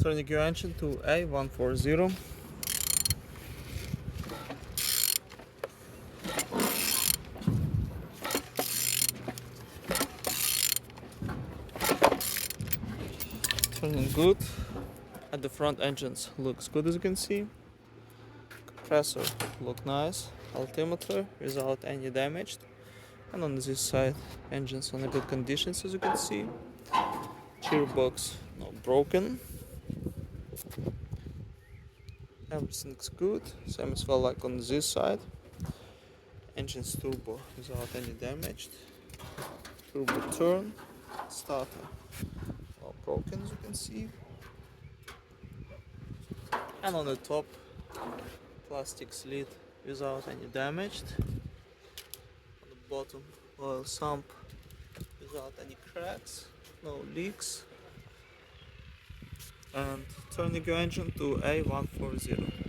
Turning your engine to A140. Turning good. At the front, engines looks good, as you can see. Compressor look nice. Altimeter without any damage. And on this side, engines on a good conditions, as you can see. Gearbox not broken. Everything's good, same as well like on this side. Engine's turbo without any damage. Turbo turn, starter all broken, as you can see. And on the top, plastic slit without any damage. On the bottom, oil sump without any cracks, no leaks. And turning your engine to A140.